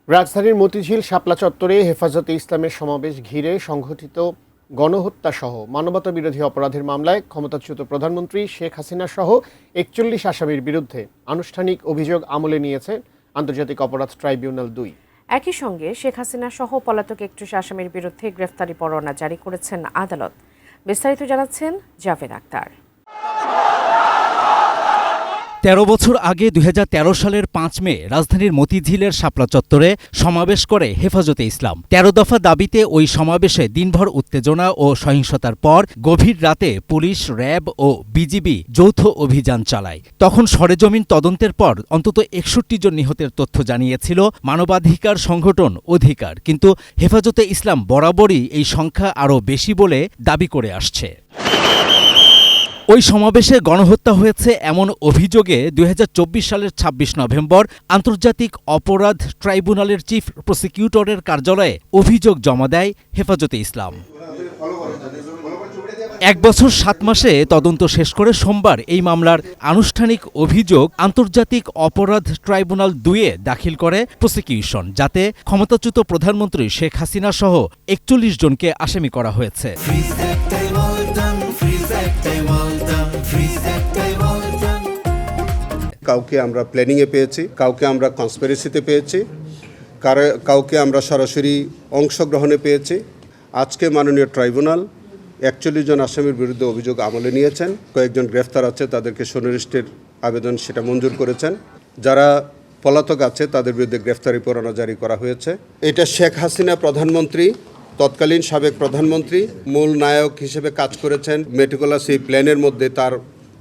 রাজধানীর মতিঝিল শাপলা চত্বরে হেফাজতে ইসলামের সমাবেশ ঘিরে সংঘটিত গণহত্যাসহ মানবতাবিরোধী অপরাধের মামলায় ক্ষমতাচ্যুত প্রধানমন্ত্রী শেখ হাসিনা সহ ৪১ আসামির বিরুদ্ধে আনুষ্ঠানিক অভিযোগ আমলে নিয়েছে আন্তর্জাতিক অপরাধ ট্রাইব্যুনাল ২। একই সঙ্গে শেখ হাসিনা সহ পলাতক ৩১ আসামির বিরুদ্ধে গ্রেফতারি পরোয়ানা জারি করেছেন আদালত। বিস্তারিত জানাচ্ছেন জাভেদ আক্তার। ১৩ বছর আগে ২০১৩ সালের ৫ মে রাজধানীর মতিঝিলের শাপলা চত্বরে সমাবেশ করে হেফাজতে ইসলাম। ১৩ দফা দাবিতে ওই সমাবেশে দিনভর উত্তেজনা ও সহিংসতার পর গভীর রাতে পুলিশ, র্যাব ও বিজিবি যৌথ অভিযান চালায়। তখন সরেজমিন তদন্তের পর অন্তত ৬১ জন নিহতের তথ্য জানিয়েছিল মানবাধিকার সংগঠন অধিকার, কিন্তু হেফাজতে ইসলাম বরাবরই এই সংখ্যা আরও বেশি বলে দাবি করে আসছে। ওই সমাবেশে গণহত্যা হয়েছে এমন অভিযোগে ২০২৪ সালের ২৬ নভেম্বর আন্তর্জাতিক অপরাধ ট্রাইব্যুনালের চিফ প্রসিকিউটরের কার্যালয়ে অভিযোগ জমা দেয় হেফাজতে ইসলাম। ১ বছর ৭ মাসে তদন্ত শেষ করে সোমবার এই মামলার আনুষ্ঠানিক অভিযোগ আন্তর্জাতিক অপরাধ ট্রাইব্যুনাল ২-এ দাখিল করে প্রসিকিউশন, যাতে ক্ষমতাচ্যুত প্রধানমন্ত্রী শেখ হাসিনা সহ ৪১ জনকে আসামি করা হয়েছে। কাউকে আমরা প্ল্যানিংয়ে পেয়েছি, কাউকে আমরা কনস্পিরেসিতে পেয়েছি, কাউকে আমরা সরাসরি অংশগ্রহণে পেয়েছি। আজকে মাননীয় ট্রাইব্যুনাল ৪১ জন আসামির বিরুদ্ধে অভিযোগ আমলে নিয়েছেন। কয়েকজন গ্রেফতার আছে, তাদেরকে সুনির্দিষ্টের আবেদন সেটা মঞ্জুর করেছেন। যারা পলাতক আছে তাদের বিরুদ্ধে গ্রেফতারি পরোয়ানা জারি করা হয়েছে। এটা শেখ হাসিনা প্রধানমন্ত্রী, তৎকালীন সাবেক প্রধানমন্ত্রী মূল নায়ক হিসেবে কাজ করেছেন। মেটিকুলাস এই প্ল্যানের মধ্যে তার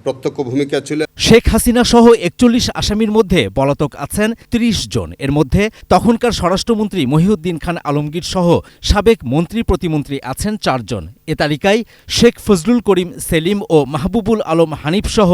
প্রত্যক্ষ ভূমিকা ছিল। শেখ হাসিনা সহ ৪১ আসামির মধ্যে পলাতক আছেন ৩০ জন। এর মধ্যে তখনকার স্বরাষ্ট্রমন্ত্রী মহিউদ্দিন খান আলমগীর সহ সাবেক মন্ত্রী প্রতিমন্ত্রী আছেন ৪ জন। এ তালিকায় শেখ ফজলুল করিম সেলিম ও মাহবুবুল আলম হানিফ সহ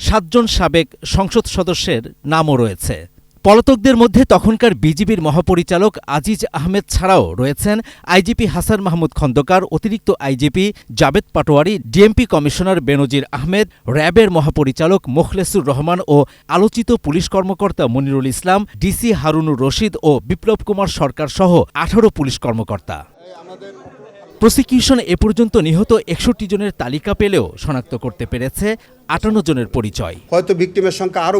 ৭ জন সাবেক সংসদ সদস্যের নামও রয়েছে। পলাতকদের মধ্যে তখনকার বিজিবির মহাপরিচালক আজিজ আহমেদ ছাড়াও রয়েছেন আইজিপি হাসান মাহমুদ খন্দকার, অতিরিক্ত IGP Jabed Patwari, DMP commissioner Benazir Ahmed, র্যাবের মহাপরিচালক মোখলেসুর রহমান ও আলোচিত পুলিশ কর্মকর্তা মনিরুল ইসলাম, ডিসি হারুনুর রশিদ ও বিপ্লব কুমার সরকার সহ ১৮ পুলিশ কর্মকর্তা। প্রসিকিউশন এ পর্যন্ত নিহত ৬১ জনের তালিকা পেলেও শনাক্ত করতে পেরেছে ৫৮ জনের পরিচয়। হয়তো ভিকটিমের সংখ্যা আরও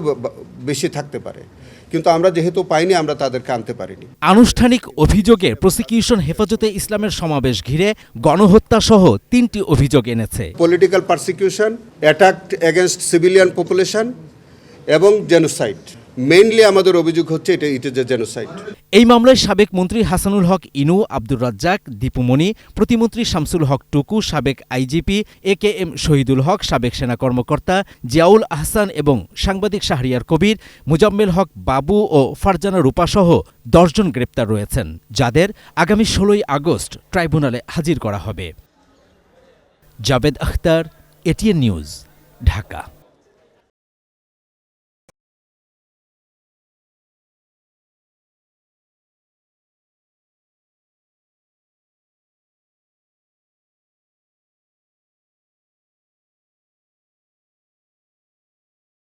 বেশি থাকতে পারে, কিন্তু আমরা যেহেতু পাইনি, আমরা তাদেরকে আনতে পারিনি। আনুষ্ঠানিক অভিযোগে প্রসিকিউশন হেফাজতে ইসলামের সমাবেশ ঘিরে গণহত্যা সহ ৩টি অভিযোগ এনেছে। Political persecution, attack against civilian population এবং জেনোসাইড। মেইনলি আমাদের অভিযোগ হচ্ছে ইট ইজ এ জেনোসাইড। এই মামলায় সাবেক মন্ত্রী হাসানুল হক ইনু, আব্দুর রাজ্জাক, দীপুমণি, প্রতিমন্ত্রী শামসুল হক টুকু, সাবেক আইজিপি AKM শহীদুল হক, সাবেক সেনা কর্মকর্তা জিয়াউল আহসান এবং সাংবাদিক শাহরিয়ার কবির, মুজাম্মেল হক বাবু ও ফারজানা রূপা সহ ১০ জন গ্রেপ্তার রয়েছেন, যাদের আগামী ১৬ই আগস্ট ট্রাইব্যুনালে হাজির করা হবে। Javed Akhtar, ATN news, Dhaka.